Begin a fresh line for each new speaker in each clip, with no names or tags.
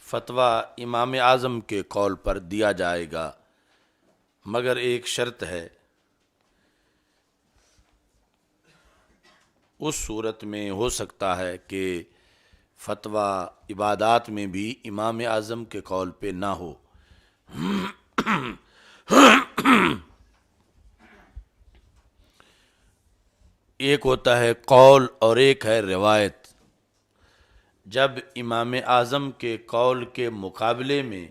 فتویٰ امام اعظم کے قول پر دیا جائے گا، مگر ایک شرط ہے، اس صورت میں ہو سکتا ہے کہ فتویٰ عبادات میں بھی امام اعظم کے قول پہ نہ ہو۔ ایک ہوتا ہے قول اور ایک ہے روایت۔ جب امام اعظم کے قول کے مقابلے میں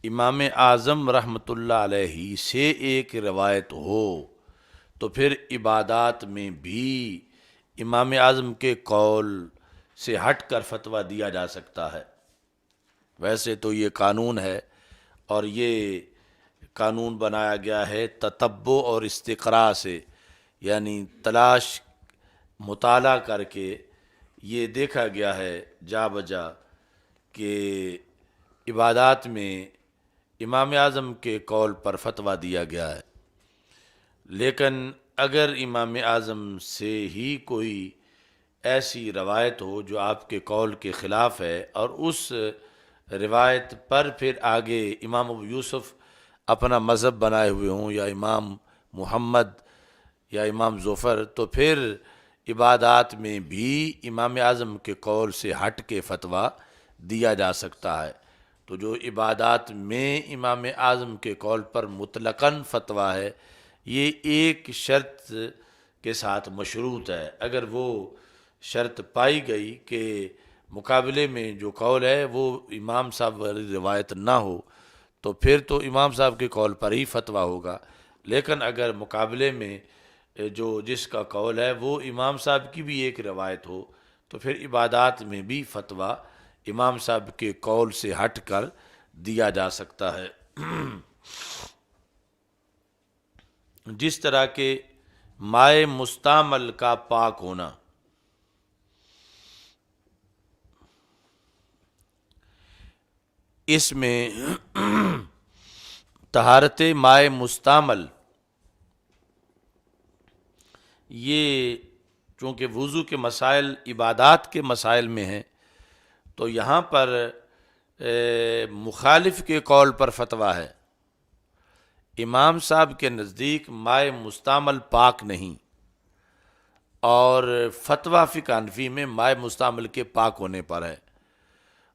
امام اعظم رحمۃ اللہ علیہ سے ایک روایت ہو تو پھر عبادات میں بھی امام اعظم کے قول سے ہٹ کر فتویٰ دیا جا سکتا ہے۔ ویسے تو یہ قانون ہے، اور یہ قانون بنایا گیا ہے تتبع اور استقراء سے، یعنی تلاش مطالعہ کر کے یہ دیکھا گیا ہے جا بجا کہ عبادات میں امام اعظم کے قول پر فتویٰ دیا گیا ہے۔ لیکن اگر امام اعظم سے ہی کوئی ایسی روایت ہو جو آپ کے قول کے خلاف ہے، اور اس روایت پر پھر آگے امام ابو یوسف اپنا مذہب بنائے ہوئے ہوں، یا امام محمد یا امام ظفر، تو پھر عبادات میں بھی امام اعظم کے قول سے ہٹ کے فتویٰ دیا جا سکتا ہے۔ تو جو عبادات میں امام اعظم کے قول پر مطلقاً فتویٰ ہے، یہ ایک شرط کے ساتھ مشروط ہے۔ اگر وہ شرط پائی گئی کہ مقابلے میں جو قول ہے وہ امام صاحب والی روایت نہ ہو، تو پھر تو امام صاحب کے قول پر ہی فتویٰ ہوگا۔ لیکن اگر مقابلے میں جو جس کا قول ہے وہ امام صاحب کی بھی ایک روایت ہو، تو پھر عبادات میں بھی فتویٰ امام صاحب کے قول سے ہٹ کر دیا جا سکتا ہے۔ جس طرح کہ مائع مستعمل کا پاک ہونا، اس میں طہارت مائع مستعمل، یہ چونکہ وضو کے مسائل عبادات کے مسائل میں ہیں، تو یہاں پر مخالف کے قول پر فتویٰ ہے۔ امام صاحب کے نزدیک مائع مستعمل پاک نہیں، اور فتویٰ فقہ حنفی میں مائع مستعمل کے پاک ہونے پر ہے۔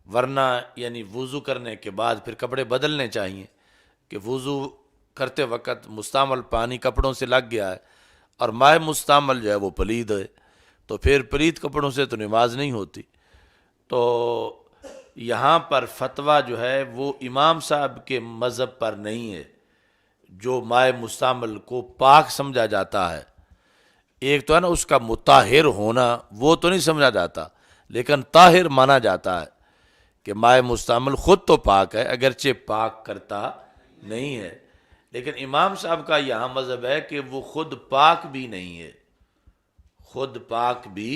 ورنہ یعنی وضو کرنے کے بعد پھر کپڑے بدلنے چاہیے، کہ وضو کرتے وقت مستعمل پانی کپڑوں سے لگ گیا ہے، اور مائع مستعمل جو ہے وہ پلید ہے، تو پھر پلید کپڑوں سے تو نماز نہیں ہوتی۔ تو یہاں پر فتویٰ جو ہے وہ امام صاحب کے مذہب پر نہیں ہے، جو مائع مستعمل کو پاک سمجھا جاتا ہے۔ ایک تو ہے نا اس کا مطہر ہونا، وہ تو نہیں سمجھا جاتا، لیکن طاہر مانا جاتا ہے کہ مائع مستعمل خود تو پاک ہے، اگرچہ پاک کرتا نہیں ہے۔ لیکن امام صاحب کا یہاں مذہب ہے کہ وہ خود پاک بھی نہیں ہے، خود پاک بھی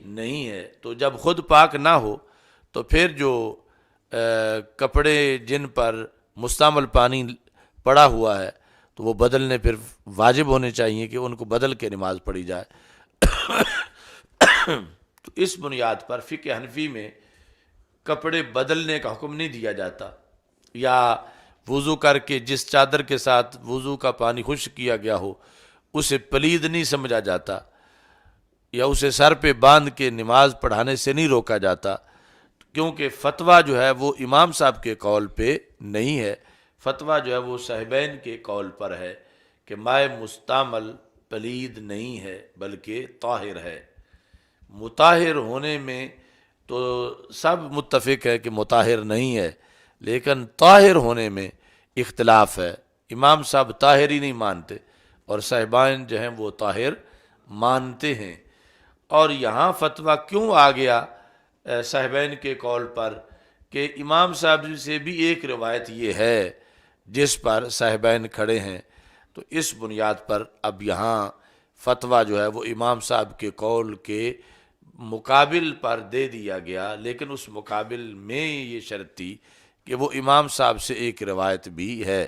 نہیں ہے۔ تو جب خود پاک نہ ہو تو پھر جو کپڑے جن پر مستعمل پانی پڑا ہوا ہے تو وہ بدلنے پھر واجب ہونے چاہیے کہ ان کو بدل کے نماز پڑھی جائے۔ تو اس بنیاد پر فقہ حنفی میں کپڑے بدلنے کا حکم نہیں دیا جاتا، یا وضو کر کے جس چادر کے ساتھ وضو کا پانی خشک کیا گیا ہو اسے پلید نہیں سمجھا جاتا، یا اسے سر پہ باندھ کے نماز پڑھانے سے نہیں روکا جاتا، کیونکہ فتویٰ جو ہے وہ امام صاحب کے قول پہ نہیں ہے۔ فتویٰ جو ہے وہ صاحبین کے قول پر ہے کہ مائع مستعمل پلید نہیں ہے بلکہ طاہر ہے۔ مطہر ہونے میں تو سب متفق ہے کہ مطہر نہیں ہے، لیکن طاہر ہونے میں اختلاف ہے۔ امام صاحب طاہر ہی نہیں مانتے، اور صاحبان جو ہیں وہ طاہر مانتے ہیں۔ اور یہاں فتویٰ کیوں آ گیا صاحبین کے قول پر، کہ امام صاحب سے بھی ایک روایت یہ ہے جس پر صاحبین کھڑے ہیں، تو اس بنیاد پر اب یہاں فتویٰ جو ہے وہ امام صاحب کے قول کے مقابل پر دے دیا گیا، لیکن اس مقابل میں یہ شرط تھی کہ وہ امام صاحب سے ایک روایت بھی ہے۔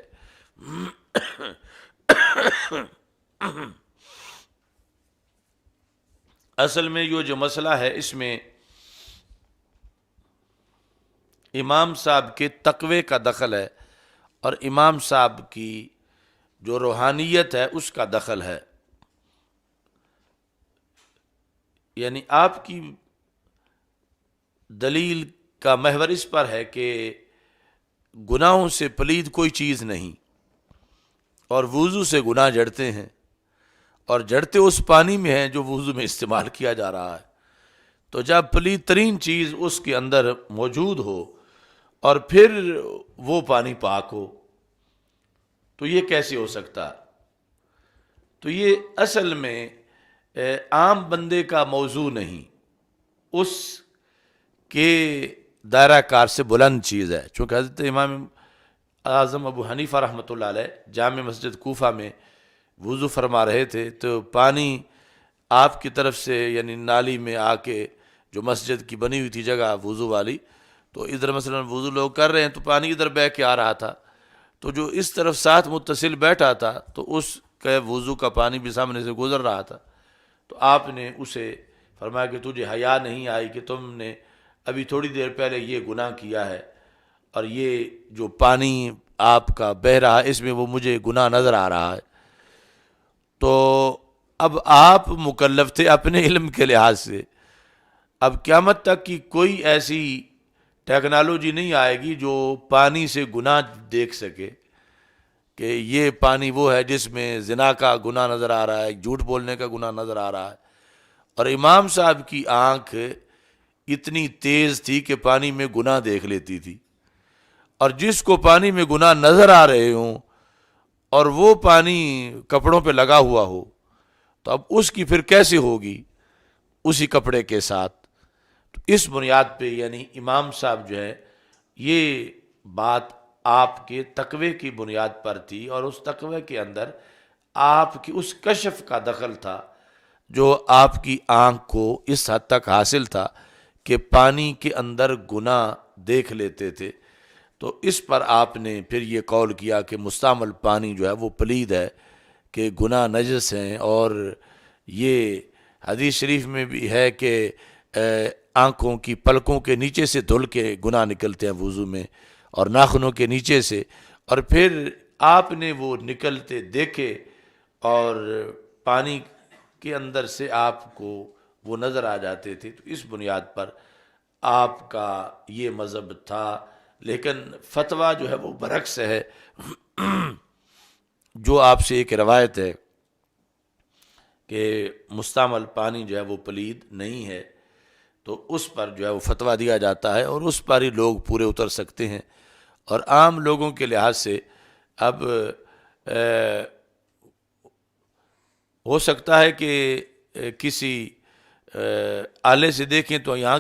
اصل میں یہ جو مسئلہ ہے، اس میں امام صاحب کے تقوی کا دخل ہے اور امام صاحب کی جو روحانیت ہے اس کا دخل ہے. یعنی آپ کی دلیل کا محور اس پر ہے کہ گناہوں سے پلید کوئی چیز نہیں، اور وضو سے گناہ جڑتے ہیں، اور جڑتے اس پانی میں ہیں جو وضو میں استعمال کیا جا رہا ہے. تو جب پلید ترین چیز اس کے اندر موجود ہو اور پھر وہ پانی پاک ہو تو یہ کیسے ہو سکتا؟ تو یہ اصل میں عام بندے کا موضوع نہیں، اس کے دائرہ کار سے بلند چیز ہے. چونکہ حضرت امام اعظم ابو حنیفہ رحمۃ اللہ علیہ جامع مسجد کوفہ میں وضو فرما رہے تھے تو پانی آپ کی طرف سے یعنی نالی میں آ کے جو مسجد کی بنی ہوئی تھی جگہ وضو والی، تو ادھر مثلا وضو لوگ کر رہے ہیں تو پانی ادھر بہہ کے آ رہا تھا، تو جو اس طرف ساتھ متصل بیٹھا تھا تو اس کے وضو کا پانی بھی سامنے سے گزر رہا تھا. تو آپ نے اسے فرمایا کہ تجھے حیا نہیں آئی کہ تم نے ابھی تھوڑی دیر پہلے یہ گناہ کیا ہے، اور یہ جو پانی آپ کا بہہ رہا ہے اس میں وہ مجھے گناہ نظر آ رہا ہے. تو اب آپ مکلف تھے اپنے علم کے لحاظ سے. اب قیامت تک کی کوئی ایسی ٹیکنالوجی نہیں آئے گی جو پانی سے گناہ دیکھ سکے کہ یہ پانی وہ ہے جس میں زنا کا گناہ نظر آ رہا ہے، جھوٹ بولنے کا گناہ نظر آ رہا ہے. اور امام صاحب کی آنکھ اتنی تیز تھی کہ پانی میں گناہ دیکھ لیتی تھی، اور جس کو پانی میں گناہ نظر آ رہے ہوں اور وہ پانی کپڑوں پہ لگا ہوا ہو تو اب اس کی پھر کیسے ہوگی اسی کپڑے کے ساتھ. تو اس بنیاد پہ یعنی امام صاحب جو ہے یہ بات آپ کے تقوی کی بنیاد پر تھی، اور اس تقوی کے اندر آپ کی اس کشف کا دخل تھا جو آپ کی آنکھ کو اس حد تک حاصل تھا کہ پانی کے اندر گناہ دیکھ لیتے تھے. تو اس پر آپ نے پھر یہ قول کیا کہ مستعمل پانی جو ہے وہ پلید ہے، کہ گناہ نجس ہیں. اور یہ حدیث شریف میں بھی ہے کہ آنکھوں کی پلکوں کے نیچے سے دھل کے گناہ نکلتے ہیں وضو میں، اور ناخنوں کے نیچے سے، اور پھر آپ نے وہ نکلتے دیکھے اور پانی کے اندر سے آپ کو وہ نظر آ جاتے تھے. تو اس بنیاد پر آپ کا یہ مذہب تھا. لیکن فتویٰ جو ہے وہ برعکس ہے. جو آپ سے ایک روایت ہے کہ مستعمل پانی جو ہے وہ پلید نہیں ہے، تو اس پر جو ہے وہ فتویٰ دیا جاتا ہے، اور اس پر ہی لوگ پورے اتر سکتے ہیں. اور عام لوگوں کے لحاظ سے اب ہو سکتا ہے کہ کسی آلے سے دیکھیں تو یہاں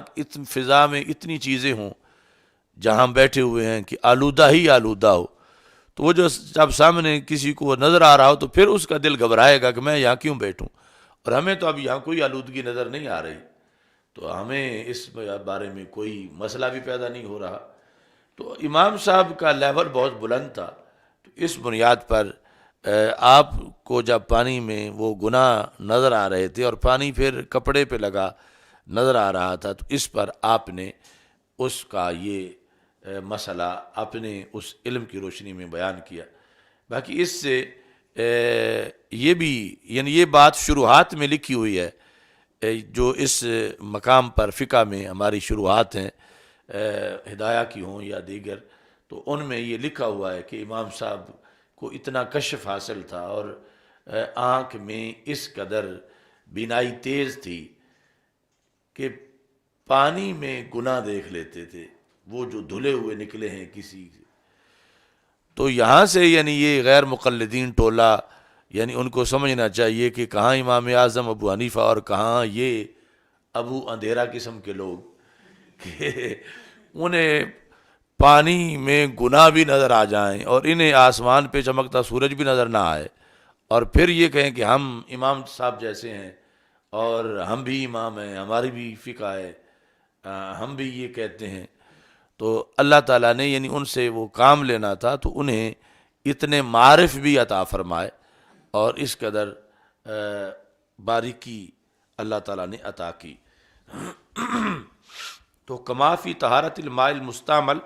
فضا میں اتنی چیزیں ہوں جہاں ہم بیٹھے ہوئے ہیں کہ آلودہ ہی آلودہ ہو، تو وہ جو جب سامنے کسی کو نظر آ رہا ہو تو پھر اس کا دل گھبرائے گا کہ میں یہاں کیوں بیٹھوں. اور ہمیں تو اب یہاں کوئی آلودگی نظر نہیں آ رہی، تو ہمیں اس بارے میں کوئی مسئلہ بھی پیدا نہیں ہو رہا. تو امام صاحب کا لیول بہت بلند تھا. تو اس بنیاد پر آپ کو جب پانی میں وہ گناہ نظر آ رہے تھے اور پانی پھر کپڑے پہ لگا نظر آ رہا تھا، تو اس پر آپ نے اس کا یہ مسئلہ اپنے اس علم کی روشنی میں بیان کیا. باقی اس سے یہ بھی یعنی یہ بات شروحات میں لکھی ہوئی ہے، جو اس مقام پر فقہ میں ہماری شروحات ہیں ہدایہ کی ہوں یا دیگر، تو ان میں یہ لکھا ہوا ہے کہ امام صاحب کو اتنا کشف حاصل تھا اور آنکھ میں اس قدر بینائی تیز تھی کہ پانی میں گناہ دیکھ لیتے تھے، وہ جو دھلے ہوئے نکلے ہیں کسی سے. تو یہاں سے یعنی یہ غیر مقلدین ٹولہ یعنی ان کو سمجھنا چاہیے کہ کہاں امام اعظم ابو حنیفہ اور کہاں یہ ابو اندھیرا قسم کے لوگ کہ انہیں پانی میں گناہ بھی نظر آ جائیں اور انہیں آسمان پہ چمکتا سورج بھی نظر نہ آئے، اور پھر یہ کہیں کہ ہم امام صاحب جیسے ہیں اور ہم بھی امام ہیں، ہماری بھی فقہ ہے، ہم بھی یہ کہتے ہیں. تو اللہ تعالیٰ نے یعنی ان سے وہ کام لینا تھا تو انہیں اتنے معارف بھی عطا فرمائے، اور اس قدر باریکی اللہ تعالیٰ نے عطا کی. تو کمافی طہارت الماء المستعمل،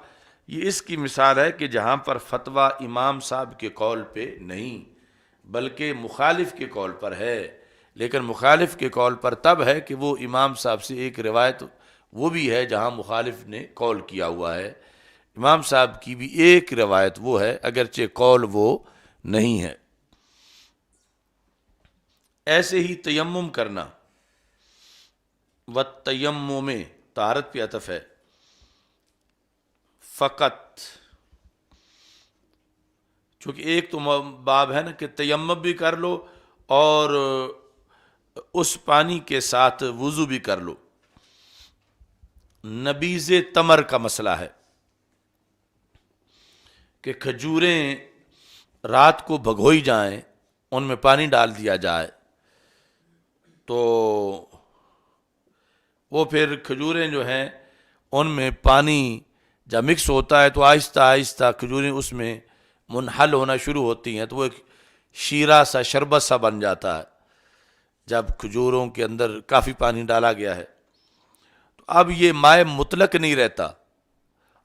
یہ اس کی مثال ہے کہ جہاں پر فتویٰ امام صاحب کے قول پہ نہیں بلکہ مخالف کے قول پر ہے، لیکن مخالف کے قول پر تب ہے کہ وہ امام صاحب سے ایک روایت وہ بھی ہے جہاں مخالف نے قول کیا ہوا ہے، امام صاحب کی بھی ایک روایت وہ ہے اگرچہ قول وہ نہیں ہے۔ ایسے ہی تیمم کرنا، والتیمم طہارت پہ عطف ہے، فقط، چونکہ ایک تو باب ہے نا کہ تیمم بھی کر لو اور اس پانی کے ساتھ وضو بھی کر لو۔ نبیذ تمر کا مسئلہ ہے کہ کھجوریں رات کو بھگوئی جائیں، ان میں پانی ڈال دیا جائے تو وہ پھر کھجوریں جو ہیں ان میں پانی جب مکس ہوتا ہے تو آہستہ آہستہ کھجوریں اس میں منحل ہونا شروع ہوتی ہیں، تو وہ ایک شیرہ سا شربت سا بن جاتا ہے جب کھجوروں کے اندر کافی پانی ڈالا گیا ہے۔ تو اب یہ مائع مطلق نہیں رہتا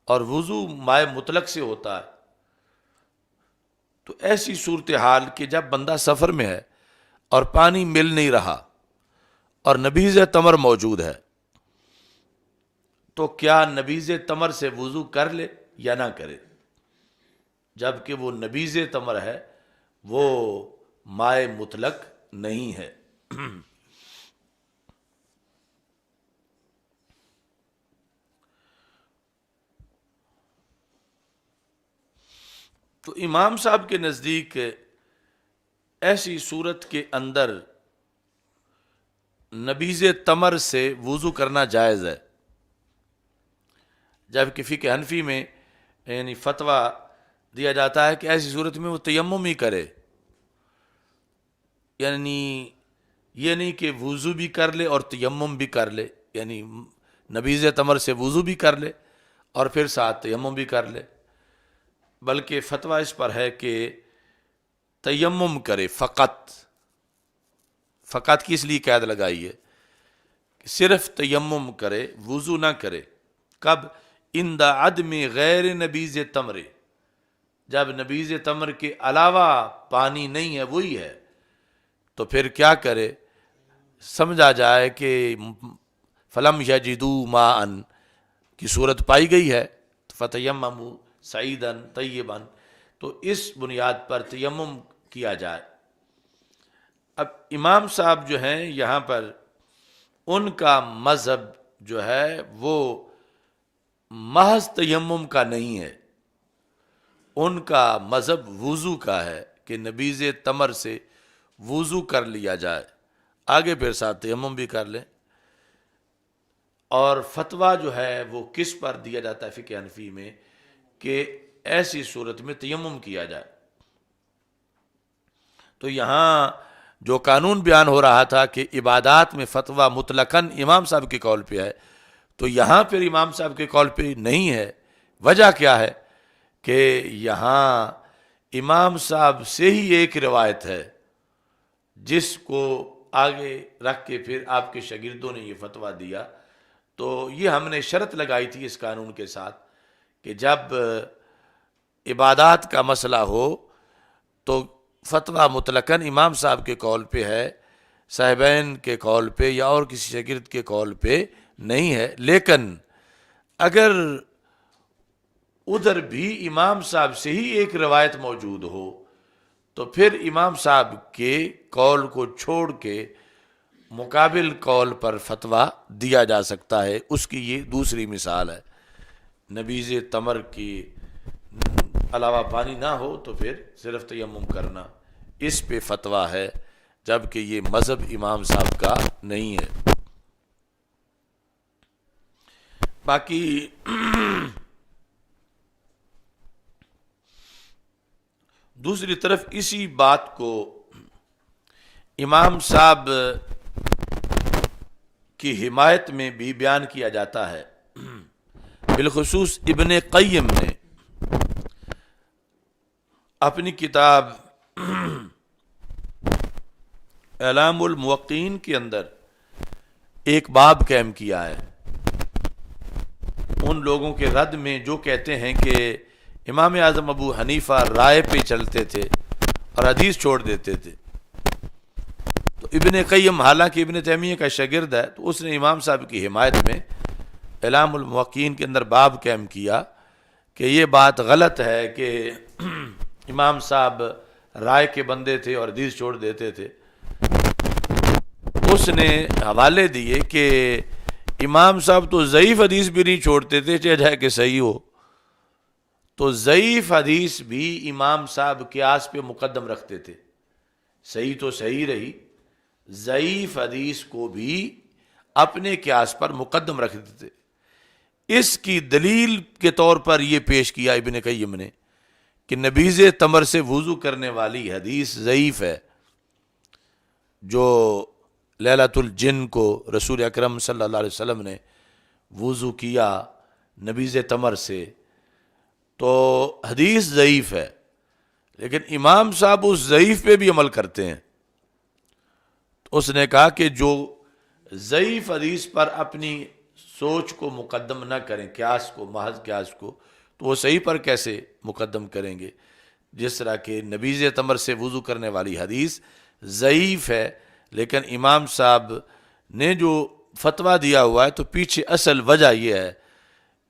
اور وضو مائع مطلق سے ہوتا ہے، تو ایسی صورتحال کہ جب بندہ سفر میں ہے اور پانی مل نہیں رہا اور نبیذ تمر موجود ہے تو کیا نبیذ تمر سے وضو کر لے یا نہ کرے، جبکہ وہ نبیذ تمر ہے، وہ مائع مطلق نہیں ہے۔ تو امام صاحب کے نزدیک ایسی صورت کے اندر نبیذ تمر سے وضو کرنا جائز ہے، جبکہ فقہ حنفی میں یعنی فتویٰ دیا جاتا ہے کہ ایسی صورت میں وہ تیمم ہی کرے، یعنی یہ نہیں کہ وضو بھی کر لے اور تیمم بھی کر لے، یعنی نبیذ تمر سے وضو بھی کر لے اور پھر ساتھ تیمم بھی کر لے، بلکہ فتویٰ اس پر ہے کہ تیمم کرے فقط کی اس لیے قید لگائی ہے کہ صرف تیمم کرے، وضو نہ کرے۔ کب؟ عند عدم غیر نبیذ تمر، جب نبیذ تمر کے علاوہ پانی نہیں ہے، وہی ہے، تو پھر کیا کرے؟ سمجھا جائے کہ فلم یجدوا ماء کی صورت پائی گئی ہے، فتیمموا صعیدا طیبا، تو اس بنیاد پر تیمم کیا جائے۔ اب امام صاحب جو ہیں یہاں پر ان کا مذہب جو ہے وہ محض تیمم کا نہیں ہے، ان کا مذہب وضو کا ہے کہ نبیذ تمر سے وضو کر لیا جائے، آگے پھر ساتھ تیمم بھی کر لیں۔ اور فتویٰ جو ہے وہ کس پر دیا جاتا ہے فقہ حنفی میں کہ ایسی صورت میں تیمم کیا جائے۔ تو یہاں جو قانون بیان ہو رہا تھا کہ عبادات میں فتویٰ مطلقاً امام صاحب کے قول پہ ہے، تو یہاں پھر امام صاحب کے قول پہ نہیں ہے۔ وجہ کیا ہے کہ یہاں امام صاحب سے ہی ایک روایت ہے جس کو آگے رکھ کے پھر آپ کے شاگردوں نے یہ فتویٰ دیا، تو یہ ہم نے شرط لگائی تھی اس قانون کے ساتھ کہ جب عبادات کا مسئلہ ہو تو فتویٰ مطلقاً امام صاحب کے قول پہ ہے، صاحبین کے قول پہ یا اور کسی شاگرد کے قول پہ نہیں ہے۔ لیکن اگر ادھر بھی امام صاحب سے ہی ایک روایت موجود ہو تو پھر امام صاحب کے قول کو چھوڑ کے مقابل قول پر فتویٰ دیا جا سکتا ہے۔ اس کی یہ دوسری مثال ہے، نبیذ تمر کی علاوہ پانی نہ ہو تو پھر صرف تیمم کرنا، اس پہ فتویٰ ہے، جبکہ یہ مذہب امام صاحب کا نہیں ہے۔ باقی دوسری طرف اسی بات کو امام صاحب کی حمایت میں بھی بیان کیا جاتا ہے، بالخصوص ابن قیم نے اپنی کتاب اعلام الموقعین کے اندر ایک باب قائم کیا ہے ان لوگوں کے رد میں جو کہتے ہیں کہ امام اعظم ابو حنیفہ رائے پہ چلتے تھے اور حدیث چھوڑ دیتے تھے. تو ابن قیم حالانکہ ابن تیمیہ کا شاگرد ہے، تو اس نے امام صاحب کی حمایت میں اعلام الموقعین کے اندر باب قائم کیا کہ یہ بات غلط ہے کہ امام صاحب رائے کے بندے تھے اور حدیث چھوڑ دیتے تھے. اس نے حوالے دیے کہ امام صاحب تو ضعیف حدیث بھی نہیں چھوڑتے تھے چاہے کہ صحیح ہو. تو ضعیف حدیث بھی امام صاحب قیاس پہ مقدم رکھتے تھے. صحیح تو صحیح رہی، ضعیف حدیث کو بھی اپنے قیاس پر مقدم رکھتے تھے. اس کی دلیل کے طور پر یہ پیش کیا ابن قیم نے کہ نبیذ تمر سے وضو کرنے والی حدیث ضعیف ہے. جو لیلۃ الجن کو رسول اکرم صلی اللہ علیہ وسلم نے وضو کیا نبیذ تمر سے، تو حدیث ضعیف ہے، لیکن امام صاحب اس ضعیف پہ بھی عمل کرتے ہیں. تو اس نے کہا کہ جو ضعیف حدیث پر اپنی سوچ کو مقدم نہ کریں، قیاس کو، محض قیاس کو، تو وہ صحیح پر کیسے مقدم کریں گے؟ جس طرح کہ نبیذ تمر سے وضو کرنے والی حدیث ضعیف ہے، لیکن امام صاحب نے جو فتویٰ دیا ہوا ہے تو پیچھے اصل وجہ یہ ہے،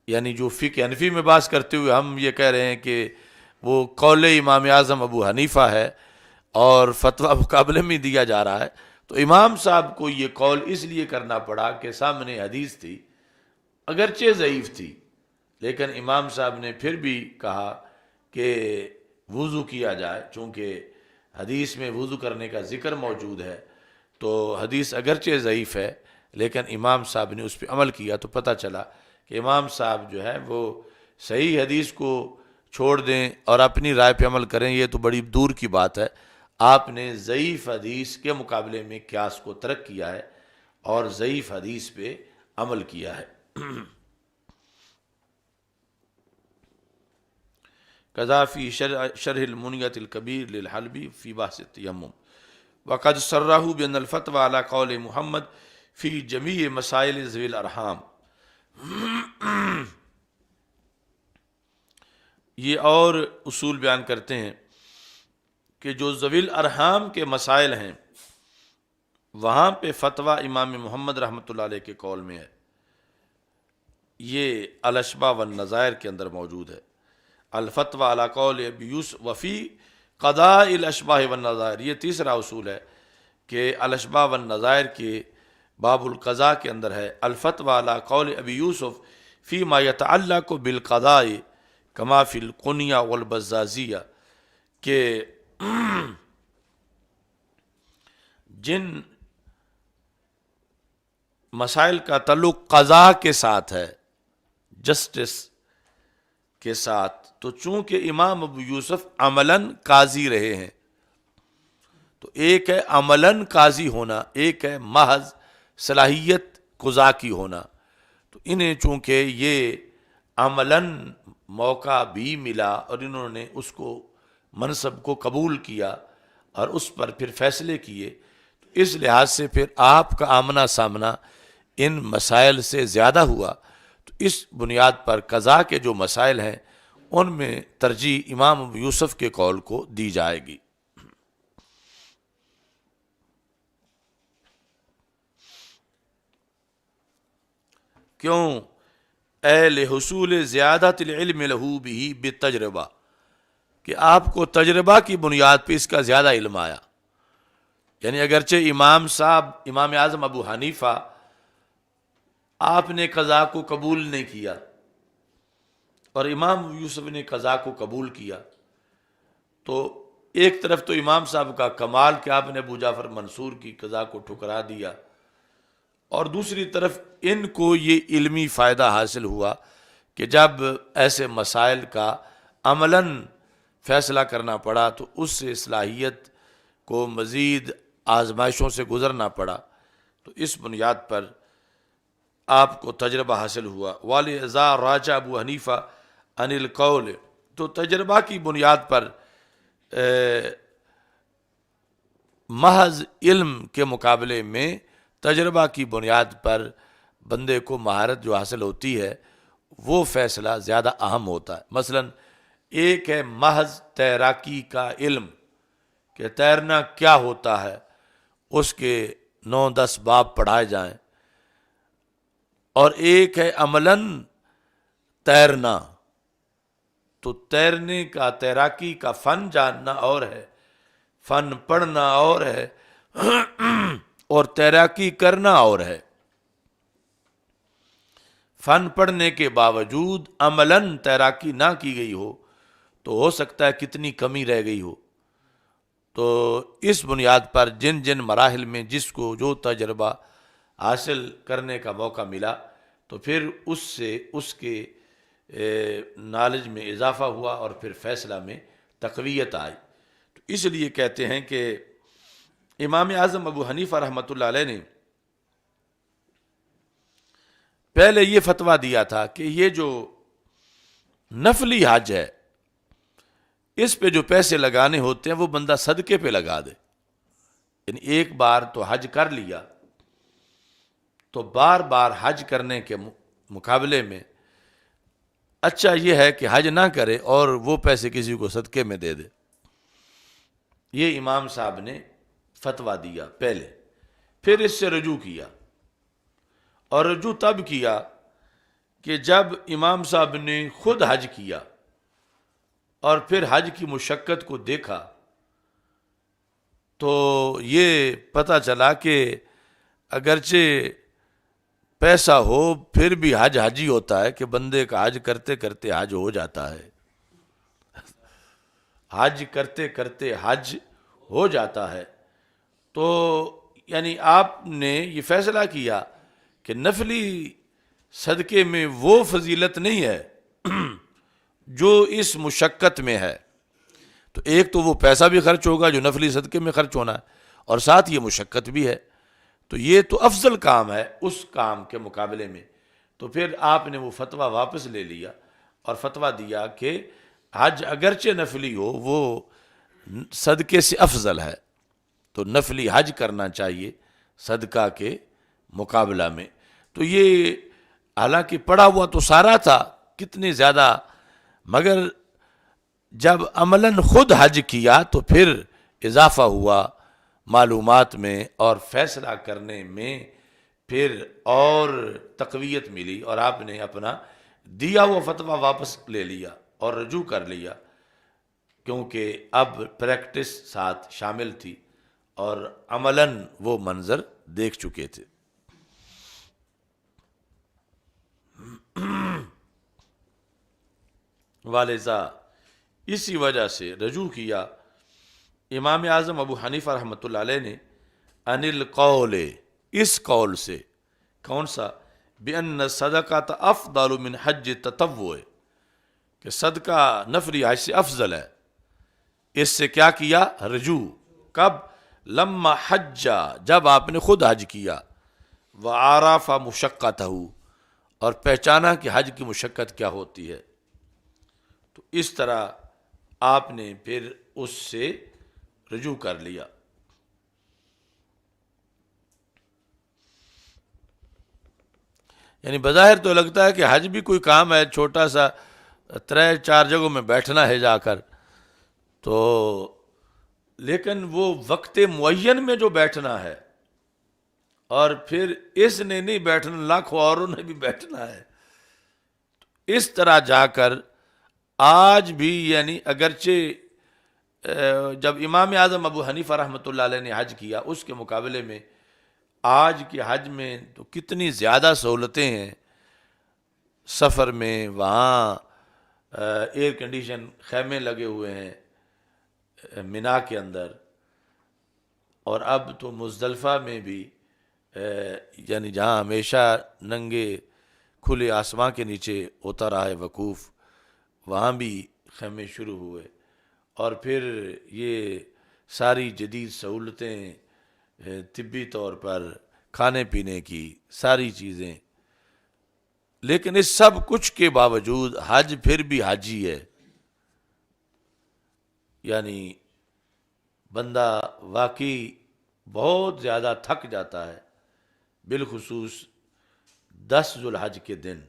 یعنی جو فقہ حنفی میں بات کرتے ہوئے ہم یہ کہہ رہے ہیں کہ وہ قول امام اعظم ابو حنیفہ ہے اور فتویٰ مقابلے میں دیا جا رہا ہے. تو امام صاحب کو یہ قول اس لیے کرنا پڑا کہ سامنے حدیث تھی، اگرچہ ضعیف تھی، لیکن امام صاحب نے پھر بھی کہا کہ وضو کیا جائے. چونکہ حدیث میں وضو کرنے کا ذکر موجود ہے، تو حدیث اگرچہ ضعیف ہے لیکن امام صاحب نے اس پہ عمل کیا. تو پتہ چلا کہ امام صاحب جو ہے وہ صحیح حدیث کو چھوڑ دیں اور اپنی رائے پہ عمل کریں، یہ تو بڑی دور کی بات ہے. آپ نے ضعیف حدیث کے مقابلے میں قیاس کو ترک کیا ہے اور ضعیف حدیث پہ عمل کیا ہے. قضا فی شرح المنیۃ الکبیر للحلبی فی بحث التیمم وقد صرح بان الفتوى على قول محمد فی جمیع مسائل ذوی الارحام. یہ اور اصول بیان کرتے ہیں کہ جو ذوی الارحام کے مسائل ہیں وہاں پہ فتویٰ امام محمد رحمۃ اللہ علیہ کے قول میں ہے. یہ الاشباہ والنظائر کے اندر موجود ہے. الفتویٰ علی قول ابی یوسف وفی قضاء الاشباہ والنظائر، یہ تیسرا اصول ہے کہ الاشباہ والنظائر کے باب القضاء کے اندر ہے الفتویٰ علی قول ابی یوسف فی ما یتعلق بالقضاء کما فی القنیہ والبزازیہ، کہ جن مسائل کا تعلق قضاء کے ساتھ ہے، جسٹس کے ساتھ، تو چونکہ امام ابو یوسف عملاً قاضی رہے ہیں، تو ایک ہے عملاً قاضی ہونا، ایک ہے محض صلاحیت قضاء کی ہونا. تو انہیں چونکہ یہ عملاً موقع بھی ملا اور انہوں نے اس کو منصب کو قبول کیا اور اس پر پھر فیصلے کیے، تو اس لحاظ سے پھر آپ کا آمنا سامنا ان مسائل سے زیادہ ہوا. تو اس بنیاد پر قضاء کے جو مسائل ہیں ان میں ترجیح امام ابو یوسف کے قول کو دی جائے گی. کیوں؟ لحصول زیادت العلم لہو بھی بالتجربہ، کہ آپ کو تجربہ کی بنیاد پہ اس کا زیادہ علم آیا. یعنی اگرچہ امام صاحب امام اعظم ابو حنیفہ آپ نے قضاء کو قبول نہیں کیا اور امام ابو یوسف نے قضاء کو قبول کیا، تو ایک طرف تو امام صاحب کا کمال کہ آپ نے ابو جعفر منصور کی قضاء کو ٹھکرا دیا، اور دوسری طرف ان کو یہ علمی فائدہ حاصل ہوا کہ جب ایسے مسائل کا عملاً فیصلہ کرنا پڑا تو اس سے صلاحیت کو مزید آزمائشوں سے گزرنا پڑا. تو اس بنیاد پر آپ کو تجربہ حاصل ہوا. وَلِذَا راجع ابو حنیفہ عن القول، تو تجربہ کی بنیاد پر محض علم کے مقابلے میں تجربہ کی بنیاد پر بندے کو مہارت جو حاصل ہوتی ہے وہ فیصلہ زیادہ اہم ہوتا ہے۔ مثلا ایک ہے محض تیراکی کا علم کہ تیرنا کیا ہوتا ہے، اس کے 9-10 باب پڑھائے جائیں، اور ایک ہے عملاً تیرنا۔ تو تیرنے کا، تیراکی کا فن جاننا اور ہے، فن پڑھنا اور ہے، اور تیراکی کرنا اور ہے۔ فن پڑھنے کے باوجود عملاً تیراکی نہ کی گئی ہو تو ہو سکتا ہے کتنی کمی رہ گئی ہو۔ تو اس بنیاد پر جن جن مراحل میں جس کو جو تجربہ حاصل کرنے کا موقع ملا تو پھر اس سے اس کے نالج میں اضافہ ہوا اور پھر فیصلہ میں تقویت آئی۔ تو اس لیے کہتے ہیں کہ امام اعظم ابو حنیفہ رحمۃ اللہ علیہ نے پہلے یہ فتویٰ دیا تھا کہ یہ جو نفلی حج ہے اس پہ جو پیسے لگانے ہوتے ہیں وہ بندہ صدقے پہ لگا دے، یعنی ایک بار تو حج کر لیا تو بار بار حج کرنے کے مقابلے میں اچھا یہ ہے کہ حج نہ کرے اور وہ پیسے کسی کو صدقے میں دے دے۔ یہ امام صاحب نے فتویٰ دیا پہلے، پھر اس سے رجوع کیا، اور رجوع تب کیا کہ جب امام صاحب نے خود حج کیا اور پھر حج کی مشقت کو دیکھا تو یہ پتہ چلا کہ اگرچہ پیسہ ہو پھر بھی حج حج ہی ہوتا ہے، کہ بندے کا حج کرتے کرتے حج ہو جاتا ہے، حج کرتے کرتے حج ہو جاتا ہے۔ تو یعنی آپ نے یہ فیصلہ کیا کہ نفلی صدقے میں وہ فضیلت نہیں ہے جو اس مشقت میں ہے۔ تو ایک تو وہ پیسہ بھی خرچ ہوگا جو نفلی صدقے میں خرچ ہونا ہے، اور ساتھ یہ مشقت بھی ہے، تو یہ تو افضل کام ہے اس کام کے مقابلے میں۔ تو پھر آپ نے وہ فتویٰ واپس لے لیا اور فتویٰ دیا کہ حج اگرچہ نفلی ہو وہ صدقے سے افضل ہے، تو نفلی حج کرنا چاہیے صدقہ کے مقابلہ میں۔ تو یہ حالانکہ پڑھا ہوا تو سارا تھا کتنے زیادہ، مگر جب عملاً خود حج کیا تو پھر اضافہ ہوا معلومات میں اور فیصلہ کرنے میں، پھر اور تقویت ملی، اور آپ نے اپنا دیا ہوا فتویٰ واپس لے لیا اور رجوع کر لیا، کیونکہ اب پریکٹس ساتھ شامل تھی اور عملاً وہ منظر دیکھ چکے تھے۔ والذا اسی وجہ سے رجوع کیا امام اعظم ابو حنیفہ رحمۃ اللہ علیہ نے عن القول، اس قول سے، کون سا؟ بأن صدقۃ افضل من حج تطوع، کہ صدقہ نفلی حج سے افضل ہے۔ اس سے کیا کیا؟ رجوع۔ کب؟ لما حج، جب آپ نے خود حج کیا، وعرف مشقتہ، اور پہچانا کہ حج کی مشقت کیا ہوتی ہے، تو اس طرح آپ نے پھر اس سے رجوع کر لیا۔ یعنی بظاہر تو لگتا ہے کہ حج بھی کوئی کام ہے چھوٹا سا، 3-4 جگہوں میں بیٹھنا ہے جا کر، تو لیکن وہ وقت معین میں جو بیٹھنا ہے، اور پھر اس نے نہیں بیٹھنا، لاکھوں اوروں نے بھی بیٹھنا ہے، اس طرح جا کر آج بھی، یعنی اگرچہ جب امام اعظم ابو حنیفہ رحمۃ اللہ علیہ نے حج کیا اس کے مقابلے میں آج کے حج میں تو کتنی زیادہ سہولتیں ہیں، سفر میں وہاں ایئر کنڈیشن خیمے لگے ہوئے ہیں مینا کے اندر، اور اب تو مزدلفہ میں بھی یعنی جہاں ہمیشہ ننگے کھلے آسمان کے نیچے ہوتا رہا ہے وقوف، وہاں بھی خیمے شروع ہوئے، اور پھر یہ ساری جدید سہولتیں، طبی طور پر کھانے پینے کی ساری چیزیں، لیکن اس سب کچھ کے باوجود حج پھر بھی حج ہی ہے۔ یعنی بندہ واقعی بہت زیادہ تھک جاتا ہے، بالخصوص 10 ذوالحج کے دن،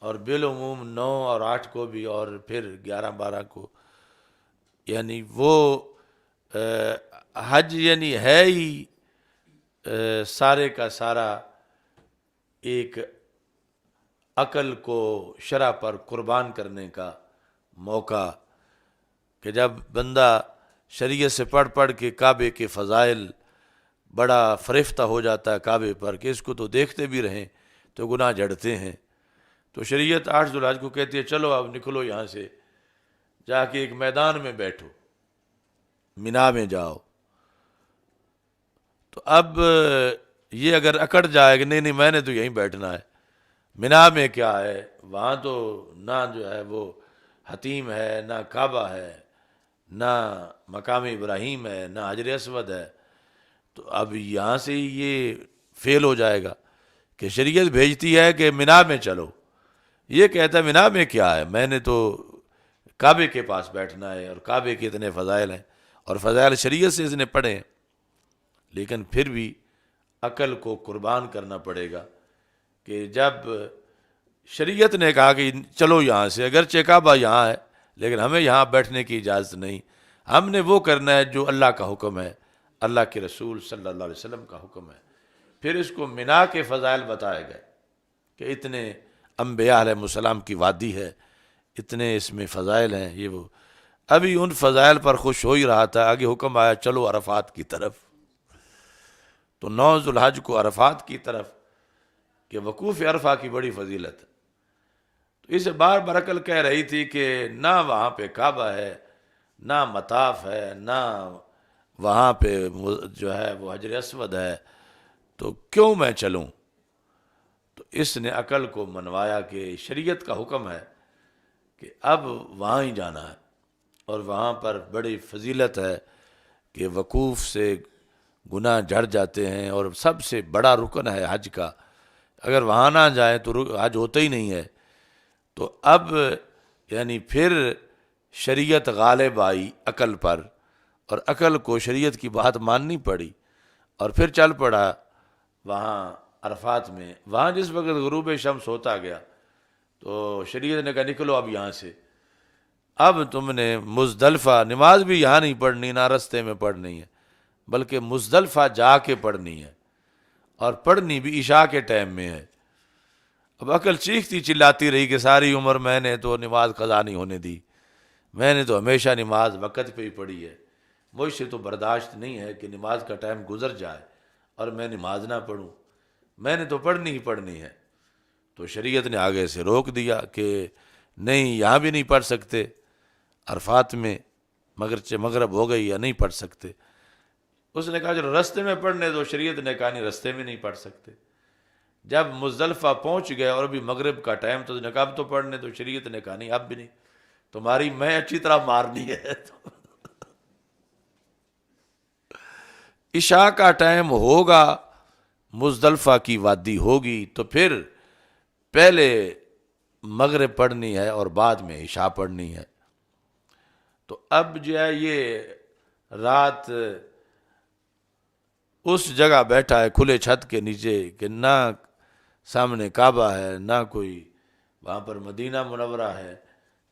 اور بالعموم 9 اور 8 کو بھی، اور پھر 11 12 کو، یعنی وہ حج یعنی ہے ہی سارے کا سارا ایک عقل کو شرع پر قربان کرنے کا موقع، کہ جب بندہ شریعت سے پڑھ پڑھ کے کعبے کے فضائل بڑا فریفتہ ہو جاتا ہے کعبے پر کہ اس کو تو دیکھتے بھی رہیں تو گناہ جڑتے ہیں، تو شریعت 8 ذوالحج کو کہتی ہے چلو اب نکلو یہاں سے، جا کے ایک میدان میں بیٹھو، مینا میں جاؤ۔ تو اب یہ اگر اکڑ جائے کہ نہیں نہیں میں نے تو یہیں بیٹھنا ہے، مینا میں کیا ہے، وہاں تو نہ جو ہے وہ حتیم ہے، نہ کعبہ ہے، نہ مقام ابراہیم ہے، نہ حجر اسود ہے، تو اب یہاں سے یہ فیل ہو جائے گا کہ شریعت بھیجتی ہے کہ مینا میں چلو، یہ کہتا ہے مینا میں کیا ہے، میں نے تو کعبے کے پاس بیٹھنا ہے، اور کعبے کے اتنے فضائل ہیں، اور فضائل شریعت سے اس نے پڑھے ہیں، لیکن پھر بھی عقل کو قربان کرنا پڑے گا کہ جب شریعت نے کہا کہ چلو یہاں سے، اگرچہ کعبہ یہاں ہے لیکن ہمیں یہاں بیٹھنے کی اجازت نہیں، ہم نے وہ کرنا ہے جو اللہ کا حکم ہے، اللہ کے رسول صلی اللہ علیہ وسلم کا حکم ہے۔ پھر اس کو مینا کے فضائل بتائے گئے کہ اتنے انبیاء علیہ السلام کی وادی ہے، اتنے اس میں فضائل ہیں، یہ وہ، ابھی ان فضائل پر خوش ہو ہی رہا تھا، آگے حکم آیا چلو عرفات کی طرف، تو 9 ذوالحج کو عرفات کی طرف، کہ وقوف عرفہ کی بڑی فضیلت ہے۔ تو اسے بار بار عقل کہہ رہی تھی کہ نہ وہاں پہ کعبہ ہے، نہ مطاف ہے، نہ وہاں پہ جو ہے وہ حجر اسود ہے، تو کیوں میں چلوں؟ تو اس نے عقل کو منوایا کہ شریعت کا حکم ہے کہ اب وہاں ہی جانا ہے، اور وہاں پر بڑی فضیلت ہے کہ وقوف سے گناہ جھڑ جاتے ہیں، اور سب سے بڑا رکن ہے حج کا، اگر وہاں نہ جائیں تو حج ہوتا ہی نہیں ہے۔ تو اب یعنی پھر شریعت غالب آئی عقل پر، اور عقل کو شریعت کی بات ماننی پڑی، اور پھر چل پڑا وہاں عرفات میں۔ وہاں جس وقت غروب شمس ہوتا گیا تو شریعت نے کہا نکلو اب یہاں سے، اب تم نے مزدلفہ، نماز بھی یہاں نہیں پڑھنی، نہ رستے میں پڑھنی ہے، بلکہ مزدلفہ جا کے پڑھنی ہے، اور پڑھنی بھی عشاء کے ٹائم میں ہے۔ اب عقل چیختی چلاتی رہی کہ ساری عمر میں نے تو نماز قضا نہیں ہونے دی، میں نے تو ہمیشہ نماز وقت پہ ہی پڑھی ہے، مجھ سے تو برداشت نہیں ہے کہ نماز کا ٹائم گزر جائے اور میں نماز نہ پڑھوں، میں نے تو پڑھنی ہی پڑھنی ہے۔ تو شریعت نے آگے سے روک دیا کہ نہیں، یہاں بھی نہیں پڑھ سکتے، عرفات میں مغرب ہو گئی یا نہیں پڑھ سکتے۔ اس نے کہا جو رستے میں پڑھنے دو، شریعت نے کہا نہیں، رستے میں نہیں پڑھ سکتے۔ جب مزدلفہ پہنچ گئے اور ابھی مغرب کا ٹائم، تو اس نے کہا اب تو پڑھنے دو، شریعت نے کہا نہیں اب بھی نہیں، تمہاری میں اچھی طرح مارنی ہے۔ عشاء کا ٹائم ہوگا، مزدلفہ کی وادی ہوگی، تو پھر پہلے مغرب پڑھنی ہے اور بعد میں عشاء پڑھنی ہے۔ تو اب جو ہے یہ رات اس جگہ بیٹھا ہے کھلے چھت کے نیچے کہ نہ سامنے کعبہ ہے، نہ کوئی وہاں پر مدینہ منورہ ہے،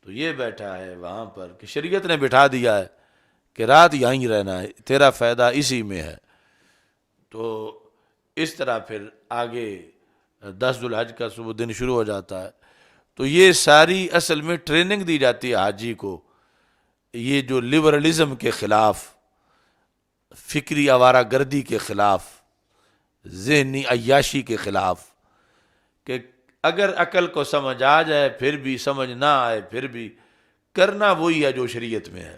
تو یہ بیٹھا ہے وہاں پر کہ شریعت نے بٹھا دیا ہے کہ رات یہیں رہنا ہے، تیرا فائدہ اسی میں ہے۔ تو اس طرح پھر آگے 10 ذوالحج کا صبح دن شروع ہو جاتا ہے۔ تو یہ ساری اصل میں ٹریننگ دی جاتی ہے حاجی کو، یہ جو لبرلزم کے خلاف، فکری آوارہ گردی کے خلاف، ذہنی عیاشی کے خلاف، کہ اگر عقل کو سمجھ آ جائے پھر بھی، سمجھ نہ آئے پھر بھی، کرنا وہی ہے جو شریعت میں ہے۔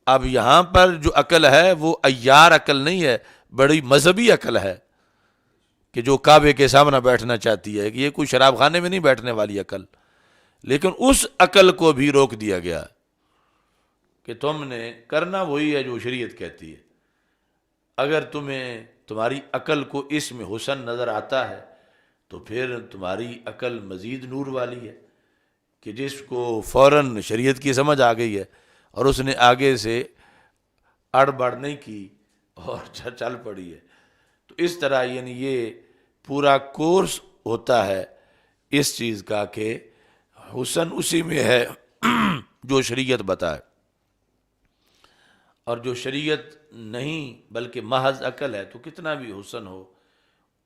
اب یہاں پر جو عقل ہے وہ عیار عقل نہیں ہے، بڑی مذہبی عقل ہے، کہ جو کعبے کے سامنے بیٹھنا چاہتی ہے، کہ یہ کوئی شراب خانے میں نہیں بیٹھنے والی عقل۔ لیکن اس عقل کو بھی روک دیا گیا کہ تم نے کرنا وہی ہے جو شریعت کہتی ہے۔ اگر تمہاری عقل کو اس میں حسن نظر آتا ہے تو پھر تمہاری عقل مزید نور والی ہے، کہ جس کو فوراً شریعت کی سمجھ آ گئی ہے اور اس نے آگے سے اڑ بڑ نہیں کی اور چل پڑی ہے۔ تو اس طرح یعنی یہ پورا کورس ہوتا ہے اس چیز کا کہ حسن اسی میں ہے جو شریعت بتائے، اور جو شریعت نہیں بلکہ محض عقل ہے تو کتنا بھی حسن ہو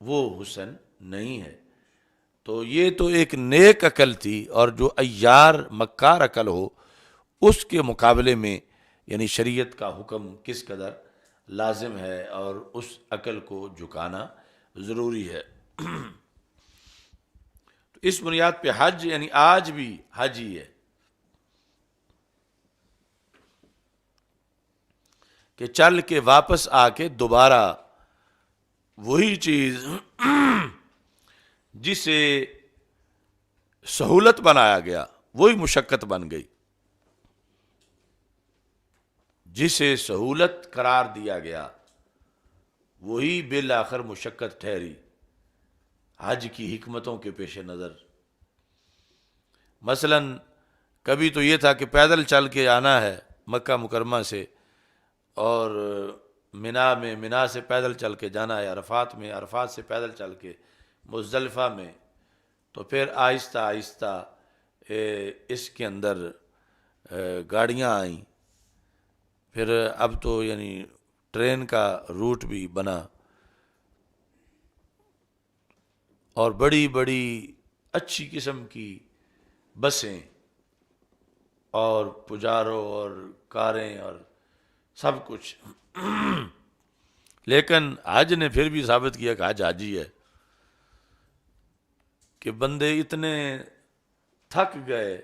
وہ حسن نہیں ہے۔ تو یہ تو ایک نیک عقل تھی، اور جو عیار مکار عقل ہو اس کے مقابلے میں یعنی شریعت کا حکم کس قدر لازم ہے، اور اس عقل کو جھکانا ضروری ہے۔ تو اس بنیاد پہ حج یعنی آج بھی حج ہی ہے کہ چل کے واپس آ کے دوبارہ وہی چیز جسے سہولت بنایا گیا وہی مشقت بن گئی، جسے سہولت قرار دیا گیا وہی بالآخر مشقت ٹھہری حج کی حکمتوں کے پیش نظر۔ مثلا کبھی تو یہ تھا کہ پیدل چل کے آنا ہے مکہ مکرمہ سے، اور منا سے پیدل چل کے جانا ہے عرفات میں، عرفات سے پیدل چل کے مزدلفہ میں، تو پھر آہستہ آہستہ اس کے اندر گاڑیاں آئیں، پھر اب تو یعنی ٹرین کا روٹ بھی بنا، اور بڑی بڑی اچھی قسم کی بسیں اور پجاروں اور کاریں اور سب کچھ۔ لیکن حج نے پھر بھی ثابت کیا کہ حج حج ہی ہے، کہ بندے اتنے تھک گئے،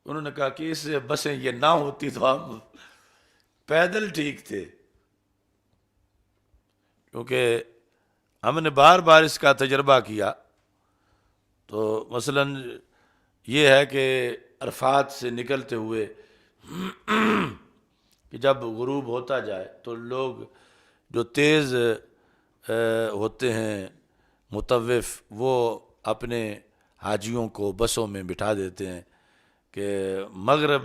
انہوں نے کہا کہ اس بسیں یہ نہ ہوتی تو ہم پیدل ٹھیک تھے، کیونکہ ہم نے بار بار اس کا تجربہ کیا۔ تو مثلا یہ ہے کہ عرفات سے نکلتے ہوئے کہ جب غروب ہوتا جائے تو لوگ جو تیز ہوتے ہیں مطوف وہ اپنے حاجیوں کو بسوں میں بٹھا دیتے ہیں کہ مغرب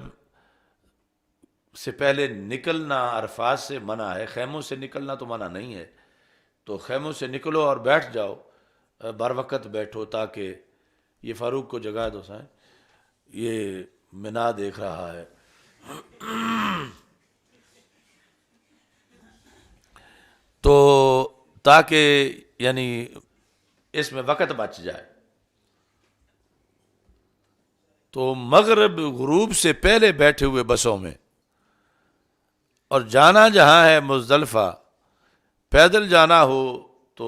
سے پہلے نکلنا عرفات سے منع ہے، خیموں سے نکلنا تو منع نہیں ہے، تو خیموں سے نکلو اور بیٹھ جاؤ، بر وقت بیٹھو، تاکہ یہ فاروق کو جگا دو سائیں، یہ منا دیکھ رہا ہے۔ تو تاکہ یعنی اس میں وقت بچ جائے، تو مغرب غروب سے پہلے بیٹھے ہوئے بسوں میں، اور جانا جہاں ہے مزدلفہ، پیدل جانا ہو تو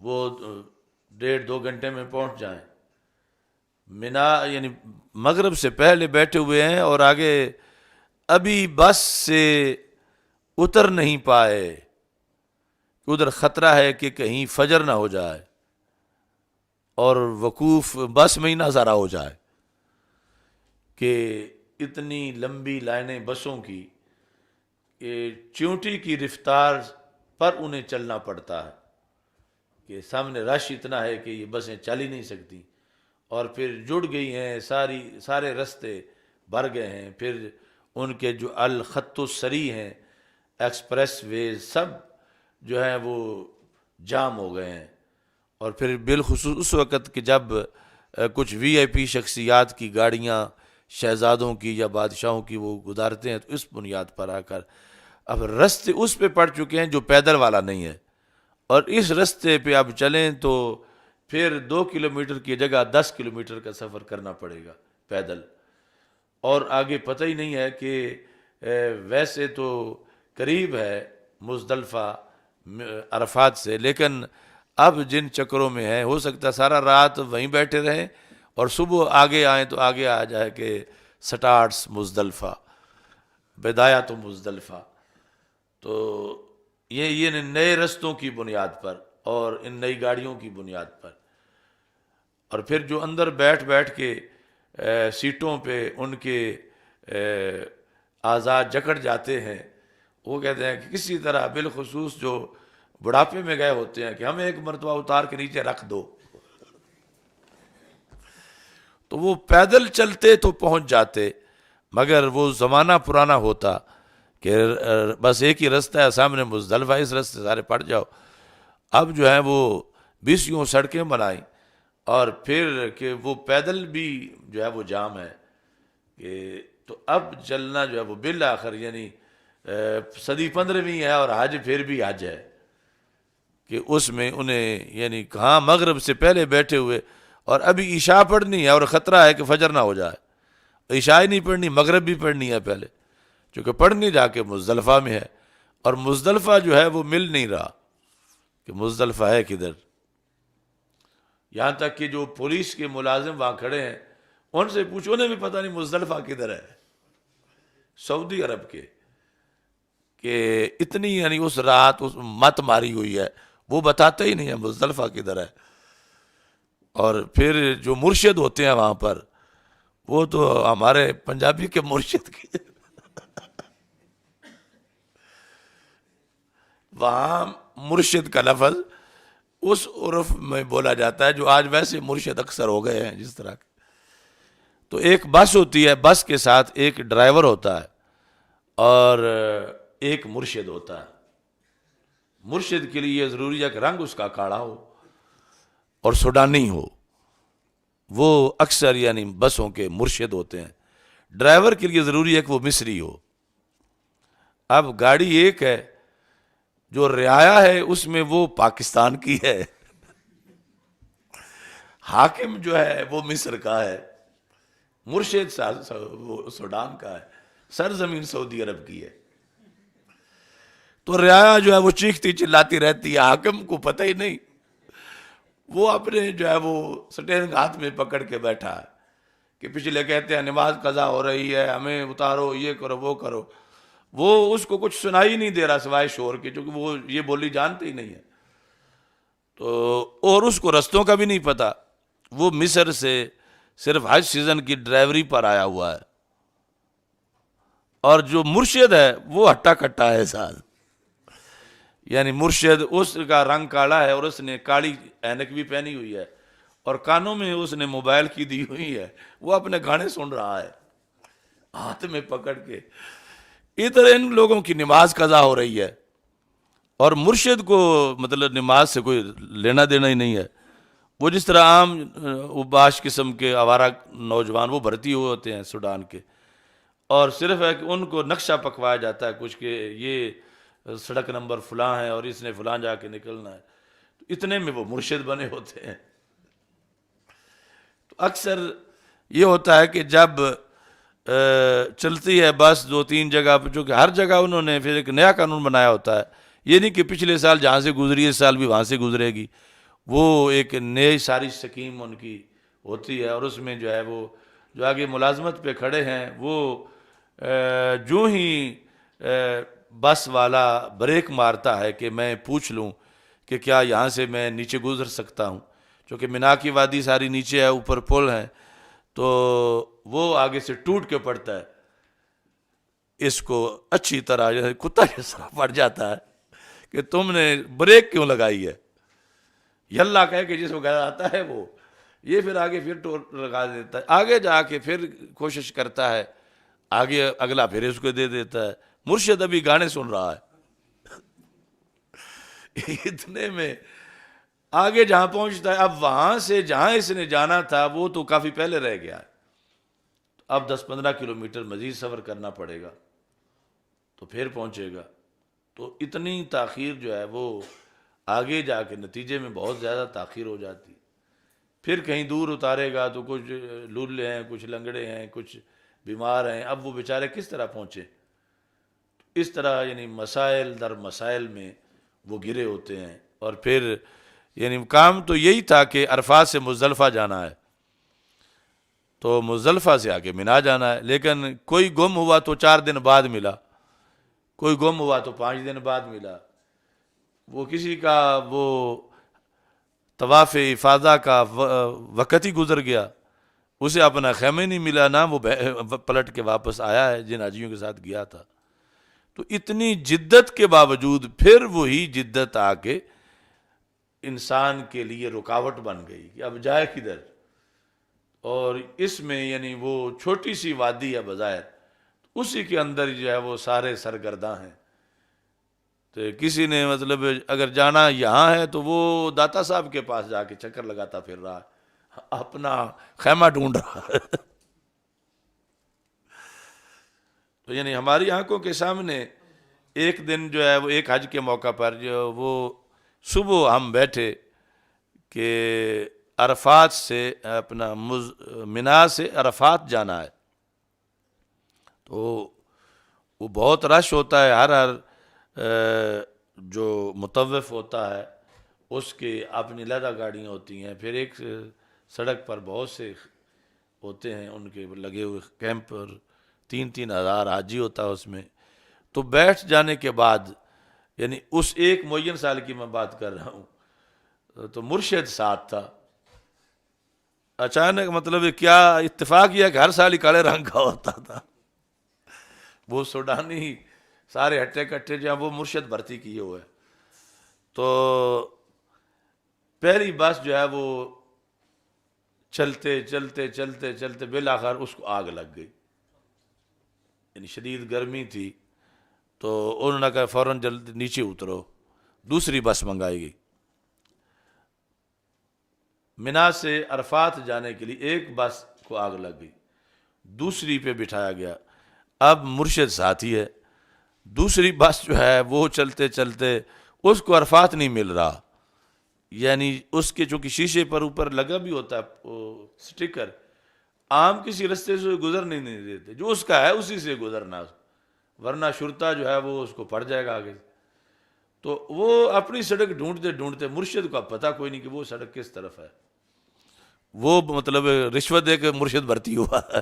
وہ 1.5-2 گھنٹے میں پہنچ جائیں، منا یعنی مغرب سے پہلے بیٹھے ہوئے ہیں، اور آگے ابھی بس سے اتر نہیں پائے، ادھر خطرہ ہے کہ کہیں فجر نہ ہو جائے اور وقوف بس میں ہی نہ ضائع ہو جائے، کہ اتنی لمبی لائنیں بسوں کی کہ چیونٹی کی رفتار پر انہیں چلنا پڑتا ہے، کہ سامنے رش اتنا ہے کہ یہ بسیں چل ہی نہیں سکتی، اور پھر جڑ گئی ہیں سارے رستے بھر گئے ہیں، پھر ان کے جو الخط السری ہیں ایکسپریس ویز سب جو ہیں وہ جام ہو گئے ہیں، اور پھر بالخصوص اس وقت کہ جب کچھ وی آئی پی شخصیات کی گاڑیاں شہزادوں کی یا بادشاہوں کی وہ گزارتے ہیں، تو اس بنیاد پر آ کر اب رستے اس پہ پڑ چکے ہیں جو پیدل والا نہیں ہے، اور اس رستے پہ اب چلیں تو پھر 2 کلومیٹر کی جگہ 10 کلومیٹر کا سفر کرنا پڑے گا پیدل، اور آگے پتہ ہی نہیں ہے کہ ویسے تو قریب ہے مزدلفہ عرفات سے، لیکن اب جن چکروں میں ہے ہو سکتا ہے سارا رات وہیں بیٹھے رہیں اور صبح آگے آئیں تو آگے آ جائے کہ سٹارٹس مزدلفہ، بدایات مزدلفہ۔ تو یہ نئے رستوں کی بنیاد پر اور ان نئی گاڑیوں کی بنیاد پر، اور پھر جو اندر بیٹھ کے سیٹوں پہ ان کے اعضاء جکڑ جاتے ہیں، وہ کہتے ہیں کہ کسی طرح بالخصوص جو بڑھاپے میں گئے ہوتے ہیں کہ ہمیں ایک مرتبہ اتار کے نیچے رکھ دو، تو وہ پیدل چلتے تو پہنچ جاتے، مگر وہ زمانہ پرانا ہوتا کہ بس ایک ہی رستہ ہے سامنے مزدلفہ، اس رستے سارے پڑ جاؤ۔ اب جو ہے وہ 20 سڑکیں بنائیں، اور پھر کہ وہ پیدل بھی جو ہے وہ جام ہے کہ تو اب چلنا جو ہے وہ بالآخر یعنی صدی 15ویں ہے اور حج پھر بھی حج ہے کہ اس میں انہیں یعنی کہاں مغرب سے پہلے بیٹھے ہوئے اور ابھی عشاء پڑھنی ہے اور خطرہ ہے کہ فجر نہ ہو جائے، عشاء ہی نہیں پڑھنی، مغرب بھی پڑھنی ہے پہلے، چونکہ پڑھنی جا کے مزدلفہ میں ہے اور مزدلفہ جو ہے وہ مل نہیں رہا کہ مزدلفہ ہے کدھر. یہاں تک کہ جو پولیس کے ملازم وہاں کھڑے ہیں ان سے پوچھو، انہیں بھی پتہ نہیں مزدلفہ کدھر ہے، سعودی عرب کے، کہ اتنی یعنی اس رات اس مت ماری ہوئی ہے، وہ بتاتے ہی نہیں ہے مزدلفہ کدھر ہے. اور پھر جو مرشد ہوتے ہیں وہاں پر وہ تو ہمارے پنجابی کے مرشد کی وہاں مرشد کا لفظ اس عرف میں بولا جاتا ہے جو آج ویسے مرشد اکثر ہو گئے ہیں جس طرح کے. تو ایک بس ہوتی ہے، بس کے ساتھ ایک ڈرائیور ہوتا ہے اور ایک مرشد ہوتا ہے. مرشد کے لیے یہ ضروری ہے کہ رنگ اس کا کاڑا ہو اور سوڈانی ہو، وہ اکثر یعنی بسوں کے مرشد ہوتے ہیں. ڈرائیور کے لیے ضروری ہے کہ وہ مصری ہو. اب گاڑی ایک ہے، جو رعایا ہے اس میں وہ پاکستان کی ہے، حاکم جو ہے وہ مصر کا ہے، مرشد وہ سوڈان کا ہے، سرزمین سعودی عرب کی ہے. تو رعایا جو ہے وہ چیختی چلاتی رہتی ہے، حاکم کو پتہ ہی نہیں، وہ اپنے جو ہے وہ سٹیرنگ ہاتھ میں پکڑ کے بیٹھا ہے کہ پچھلے کہتے ہیں نماز قضا ہو رہی ہے، ہمیں اتارو، یہ کرو وہ کرو. وہ اس کو کچھ سنائی نہیں دے رہا سوائے شور کے، چونکہ وہ یہ بولی جانتے ہی نہیں ہے. تو اور اس کو رستوں کا بھی نہیں پتا، وہ مصر سے صرف حج سیزن کی ڈرائیوری پر آیا ہوا ہے. اور جو مرشد ہے وہ ہٹا کٹا ہے ساتھ، یعنی مرشد اس کا رنگ کالا ہے اور اس نے کالی اینک بھی پہنی ہوئی ہے اور کانوں میں اس نے موبائل کی دی ہوئی ہے، وہ اپنے گانے سن رہا ہے ہاتھ میں پکڑ کے. ادھر ان لوگوں کی نماز قضا ہو رہی ہے اور مرشد کو مطلب نماز سے کوئی لینا دینا ہی نہیں ہے. وہ جس طرح عام اوباش قسم کے آوارہ نوجوان وہ بھرتی ہوئے ہوتے ہیں سوڈان کے، اور صرف ہے کہ ان کو نقشہ پکوایا جاتا ہے کچھ کہ یہ سڑک نمبر فلاں ہے اور اس نے فلاں جا کے نکلنا ہے، تو اتنے میں وہ مرشد بنے ہوتے ہیں. تو اکثر یہ ہوتا ہے کہ جب چلتی ہے بس 2-3 جگہ پہ، چونکہ ہر جگہ انہوں نے پھر ایک نیا قانون بنایا ہوتا ہے، یہ نہیں کہ پچھلے سال جہاں سے گزری اس سال بھی وہاں سے گزرے گی. وہ ایک نئی ساری سکیم ان کی ہوتی ہے اور اس میں جو ہے وہ جو آگے ملازمت پہ کھڑے ہیں وہ جو ہی بس والا بریک مارتا ہے کہ میں پوچھ لوں کہ کیا یہاں سے میں نیچے گزر سکتا ہوں، چونکہ مینا کی وادی ساری نیچے ہے، اوپر پل ہے، تو وہ آگے سے ٹوٹ کے پڑتا ہے. اس کو اچھی طرح کتا جیسا پڑ جاتا ہے کہ تم نے بریک کیوں لگائی ہے. یلا کہہ کے جس کو کہا جاتا ہے وہ یہ پھر آگے پھر ٹول لگا دیتا ہے، آگے جا کے پھر کوشش کرتا ہے، آگے اگلا پھر اس کو دے دیتا ہے. مرشد ابھی گانے سن رہا ہے. اتنے میں آگے جہاں پہنچتا ہے، اب وہاں سے جہاں اس نے جانا تھا وہ تو کافی پہلے رہ گیا ہے، اب 10-15 کلومیٹر مزید سفر کرنا پڑے گا تو پھر پہنچے گا. تو اتنی تاخیر جو ہے وہ آگے جا کے نتیجے میں بہت زیادہ تاخیر ہو جاتی. پھر کہیں دور اتارے گا تو کچھ لولے ہیں، کچھ لنگڑے ہیں، کچھ بیمار ہیں، اب وہ بیچارے کس طرح پہنچے. اس طرح یعنی مسائل در مسائل میں وہ گرے ہوتے ہیں. اور پھر یعنی کام تو یہی تھا کہ عرفات سے مزدلفہ جانا ہے تو مزدلفہ سے آگے مینا جانا ہے، لیکن کوئی گم ہوا تو 4 دن بعد ملا، کوئی گم ہوا تو 5 دن بعد ملا. وہ کسی کا وہ طواف افاضہ کا وقت ہی گزر گیا، اسے اپنا خیمہ نہیں ملا، نہ وہ پلٹ کے واپس آیا ہے جن حاجیوں کے ساتھ گیا تھا. تو اتنی جدت کے باوجود پھر وہی جدت آ کے انسان کے لیے رکاوٹ بن گئی کہ اب جائے کدھر. اور اس میں یعنی وہ چھوٹی سی وادی ہے بظاہر، اسی کے اندر جو ہے وہ سارے سرگرداں ہیں. تو کسی نے مطلب اگر جانا یہاں ہے تو وہ داتا صاحب کے پاس جا کے چکر لگاتا پھر رہا، اپنا خیمہ ڈھونڈ رہا ہے۔ تو یعنی ہماری آنکھوں کے سامنے ایک دن جو ہے وہ ایک حج کے موقع پر جو وہ صبح ہم بیٹھے کہ عرفات سے اپنا منا سے عرفات جانا ہے، تو وہ بہت رش ہوتا ہے، ہر جو مطوف ہوتا ہے اس کے اپنی علیحدہ گاڑیاں ہوتی ہیں، پھر ایک سڑک پر بہت سے ہوتے ہیں ان کے لگے ہوئے کیمپ پر 3,000 حاجی ہوتا ہے اس میں۔ تو بیٹھ جانے کے بعد یعنی اس ایک معین سال کی میں بات کر رہا ہوں، تو مرشد ساتھ تھا۔ اچانک مطلب کیا اتفاق یہ کہ ہر سال ہی کالے رنگ کا ہوتا تھا، وہ سوڈانی سارے ہٹے کٹے جو ہیں وہ مرشد بھرتی کیے ہوئے، تو پہلی بس جو ہے وہ چلتے چلتے چلتے چلتے بالآخر اس کو آگ لگ گئی، یعنی شدید گرمی تھی، تو انہوں نے کہا فوراً جلد نیچے اترو، دوسری بس منگائی گئی۔ منا سے عرفات جانے کے لیے ایک بس کو آگ لگ گئی، دوسری پہ بٹھایا گیا، اب مرشد ساتھی ہے، دوسری بس جو ہے وہ چلتے چلتے اس کو عرفات نہیں مل رہا، یعنی اس کے چونکہ شیشے پر اوپر لگا بھی ہوتا ہے سٹیکر، عام کسی رستے سے گزر نہیں دیتے، جو اس کا ہے اسی سے گزرنا، ورنہ شرطا جو ہے وہ اس کو پڑ جائے گا آگے۔ تو وہ اپنی سڑک ڈھونڈتے ڈھونڈتے، مرشد کو پتہ کوئی نہیں کہ وہ سڑک کس طرف ہے، وہ مطلب رشوت دے کے مرشد بھرتی ہوا ہے،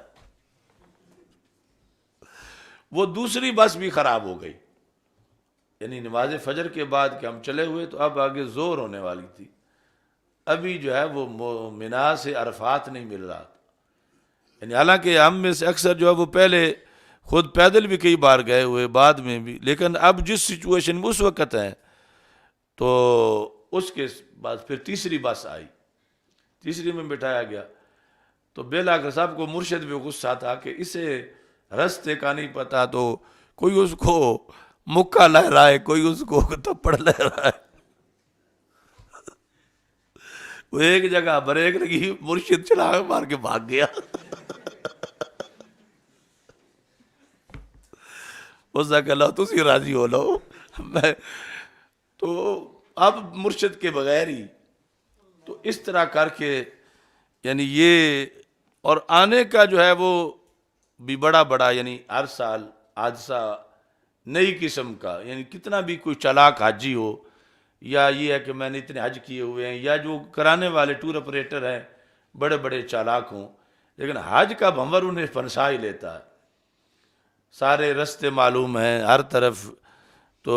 وہ دوسری بس بھی خراب ہو گئی، یعنی نماز فجر کے بعد کہ ہم چلے ہوئے تو اب آگے زور ہونے والی تھی، ابھی جو ہے وہ منا سے عرفات نہیں مل رہا تھا، یعنی حالانکہ ہم میں سے اکثر جو ہے وہ پہلے خود پیدل بھی کئی بار گئے ہوئے بعد میں بھی، لیکن اب جس سچویشن میں اس وقت ہیں تو اس کے بعد پھر تیسری بس آئی، تیسری میں بٹھایا گیا، تو بالآخر صاحب کو مرشد بھی غصہ تھا کہ اسے رستے کا نہیں پتا، تو کوئی اس کو مکہ لے رہا ہے، کوئی اس کو تھپڑ لے رہا ہے، وہ ایک جگہ بریک لگی، مرشد چلا مار کے بھاگ گیا، اس نے کہا تسی راضی ہو لو، میں تو اب مرشد کے بغیر ہی، تو اس طرح کر کے یعنی یہ، اور آنے کا جو ہے وہ بھی بڑا بڑا، یعنی ہر سال حادثہ نئی قسم کا، یعنی کتنا بھی کوئی چالاک حاجی ہو، یا یہ ہے کہ میں نے اتنے حج کیے ہوئے ہیں، یا جو کرانے والے ٹور آپریٹر ہیں بڑے بڑے چالاک ہوں، لیکن حج کا بھنور انہیں پھنسا ہی لیتا ہے، سارے رستے معلوم ہیں ہر طرف، تو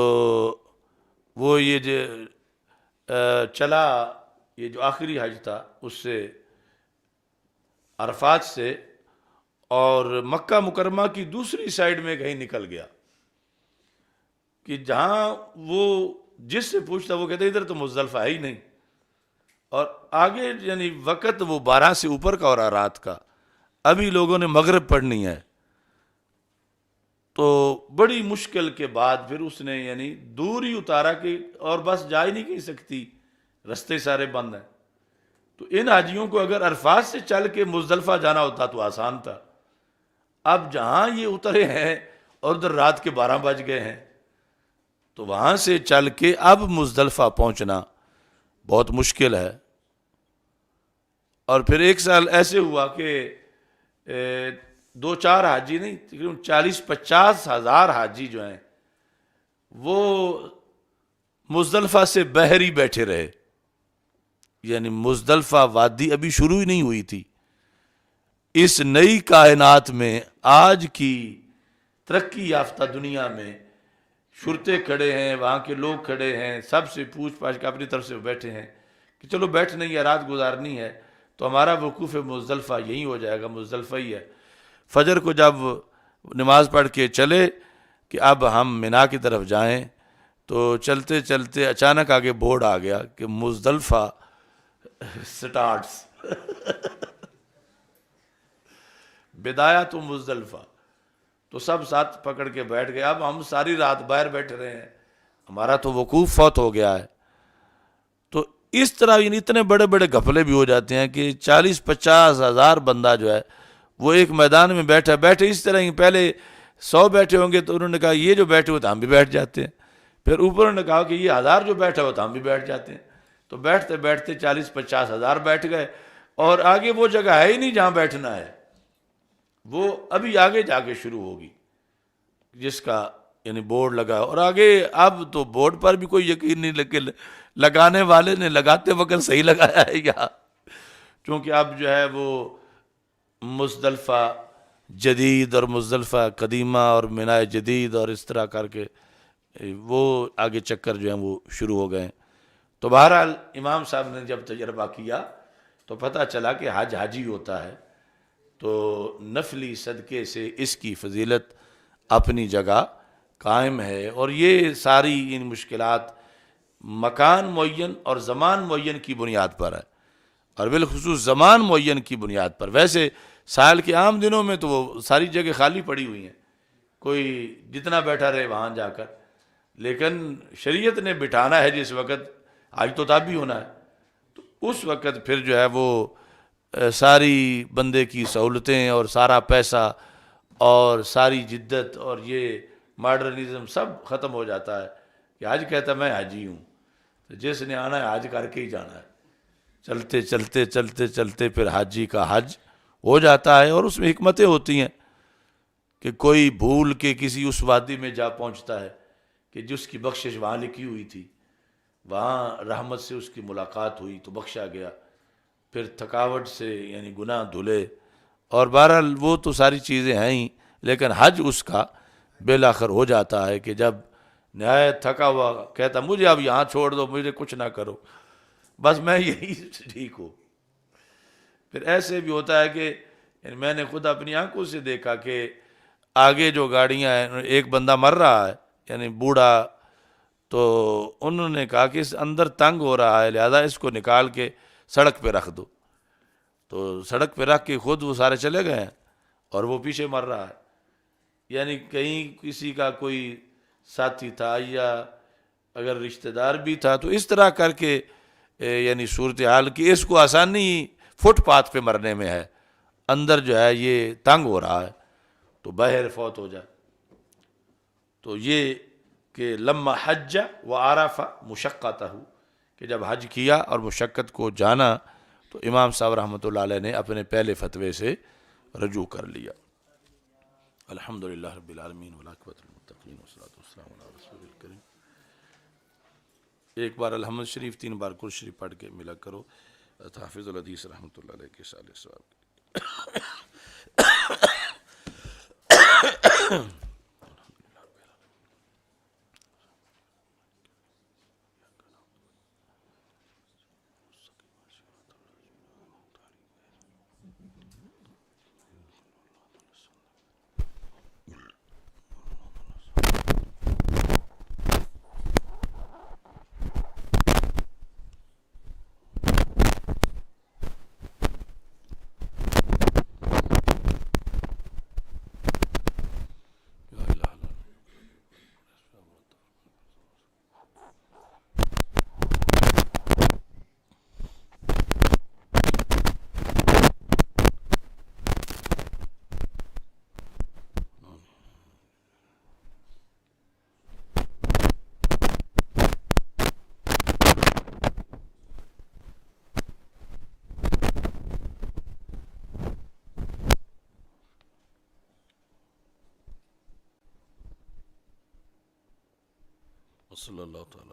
وہ یہ جو چلا، یہ جو آخری حج تھا اس سے عرفات سے، اور مکہ مکرمہ کی دوسری سائیڈ میں کہیں نکل گیا، کہ جہاں وہ جس سے پوچھتا وہ کہتے ادھر تو مزدلفہ ہے ہی نہیں، اور آگے یعنی وقت وہ 12 سے اوپر کا ہو رہا رات کا، ابھی لوگوں نے مغرب پڑھنی ہے، تو بڑی مشکل کے بعد پھر اس نے یعنی دور ہی اتارا کہ اور بس جا ہی نہیں کہیں سکتی، رستے سارے بند ہیں، تو ان حاجیوں کو اگر عرفات سے چل کے مزدلفہ جانا ہوتا تو آسان تھا، اب جہاں یہ اترے ہیں اور ادھر رات کے 12 بج گئے ہیں، تو وہاں سے چل کے اب مزدلفہ پہنچنا بہت مشکل ہے۔ اور پھر ایک سال ایسے ہوا کہ 2-4 حاجی نہیں، تقریباً 40-50 ہزار حاجی جو ہیں وہ مزدلفہ سے باہر ہی بیٹھے رہے، یعنی مزدلفہ وادی ابھی شروع ہی نہیں ہوئی تھی، اس نئی کائنات میں آج کی ترقی یافتہ دنیا میں شرطے کھڑے ہیں، وہاں کے لوگ کھڑے ہیں، سب سے پوچھ پاچھ کے اپنی طرف سے بیٹھے ہیں کہ چلو بیٹھنا ہی ہے، رات گزارنی ہے، تو ہمارا وقوف مزدلفہ یہی ہو جائے گا، مزدلفہ ہی ہے۔ فجر کو جب نماز پڑھ کے چلے کہ اب ہم منا کی طرف جائیں، تو چلتے چلتے اچانک آگے بورڈ آ گیا کہ مزدلفہ سٹارٹس بدایت مزدلفہ، تو سب ساتھ پکڑ کے بیٹھ گئے، اب ہم ساری رات باہر بیٹھ رہے ہیں، ہمارا تو وقوف فوت ہو گیا ہے۔ تو اس طرح یعنی اتنے بڑے بڑے گھپلے بھی ہو جاتے ہیں کہ 40-50 ہزار بندہ جو ہے وہ ایک میدان میں بیٹھے اس طرح ہی پہلے 100 بیٹھے ہوں گے تو انہوں نے کہا یہ جو بیٹھے ہوئے تو ہم بھی بیٹھ جاتے ہیں، پھر اوپر انہوں نے کہا کہ یہ 1000 جو بیٹھا ہوا تو ہم بھی بیٹھ جاتے ہیں، تو بیٹھتے بیٹھتے 40-50 ہزار بیٹھ گئے، اور آگے وہ جگہ ہے ہی نہیں جہاں بیٹھنا ہے، وہ ابھی آگے جا کے شروع ہوگی جس کا یعنی بورڈ لگا، اور آگے اب تو بورڈ پر بھی کوئی یقین نہیں لگے لگانے والے نے لگاتے وقت صحیح لگایا ہے یا، چونکہ اب جو ہے وہ مزدلفہ جدید اور مزدلفہ قدیمہ اور مناء جدید اور اس طرح کر کے وہ آگے چکر جو ہیں وہ شروع ہو گئے. تو بہرحال امام صاحب نے جب تجربہ کیا تو پتہ چلا کہ حج حاجی ہوتا ہے، تو نفلی صدقے سے اس کی فضیلت اپنی جگہ قائم ہے، اور یہ ساری ان مشکلات مکان معین اور زمان معین کی بنیاد پر ہے، اور بالخصوص زمان معین کی بنیاد پر. ویسے سال کے عام دنوں میں تو وہ ساری جگہ خالی پڑی ہوئی ہیں، کوئی جتنا بیٹھا رہے وہاں جا کر، لیکن شریعت نے بٹھانا ہے جس وقت آج تو تب بھی ہونا ہے، تو اس وقت پھر جو ہے وہ ساری بندے کی سہولتیں اور سارا پیسہ اور ساری جدت اور یہ ماڈرنزم سب ختم ہو جاتا ہے کہ حج کہتا میں حاجی ہوں، تو جس نے آنا ہے حج کر کے ہی جانا ہے. چلتے چلتے چلتے چلتے پھر حاجی کا حج ہو جاتا ہے، اور اس میں حکمتیں ہوتی ہیں کہ کوئی بھول کے کسی اس وادی میں جا پہنچتا ہے کہ جس کی بخشش وہاں لکھی ہوئی تھی، وہاں رحمت سے اس کی ملاقات ہوئی تو بخشا گیا، پھر تھکاوٹ سے یعنی گناہ دھلے، اور بہرحال وہ تو ساری چیزیں ہیں ہی، لیکن حج اس کا بالآخر ہو جاتا ہے کہ جب نہایت تھکا ہوا کہتا مجھے اب یہاں چھوڑ دو، مجھے کچھ نہ کرو، بس میں یہی ٹھیک ہوں. پھر ایسے بھی ہوتا ہے کہ یعنی میں نے خود اپنی آنکھوں سے دیکھا کہ آگے جو گاڑیاں ہیں ایک بندہ مر رہا ہے یعنی بوڑھا، تو انہوں نے کہا کہ اس اندر تنگ ہو رہا ہے لہذا اس کو نکال کے سڑک پہ رکھ دو، تو سڑک پہ رکھ کے خود وہ سارے چلے گئے ہیں اور وہ پیچھے مر رہا ہے. یعنی کہیں کسی کا کوئی ساتھی تھا یا اگر رشتہ دار بھی تھا، تو اس طرح کر کے یعنی صورتحال کی اس کو آسانی فٹ پاتھ پہ مرنے میں ہے، اندر جو ہے یہ تنگ ہو رہا ہے تو باہر فوت ہو جائے. تو یہ کہ لما حج و عرف مشقتہ، کہ جب حج کیا اور مشقت کو جانا تو امام صاحب رحمۃ اللہ علیہ نے اپنے پہلے فتوے سے رجوع کر لیا. الحمدللہ رب العالمین والعاقبۃ للمتقین والصلاۃ والسلام علی رسول الکریم. ایک بار الحمد شریف 3 بار کل شریف پڑھ کے ملا کرو. حافظ الحدیث رحمۃ اللہ علیہ کے سال ثواب. صلی اللہ تعالی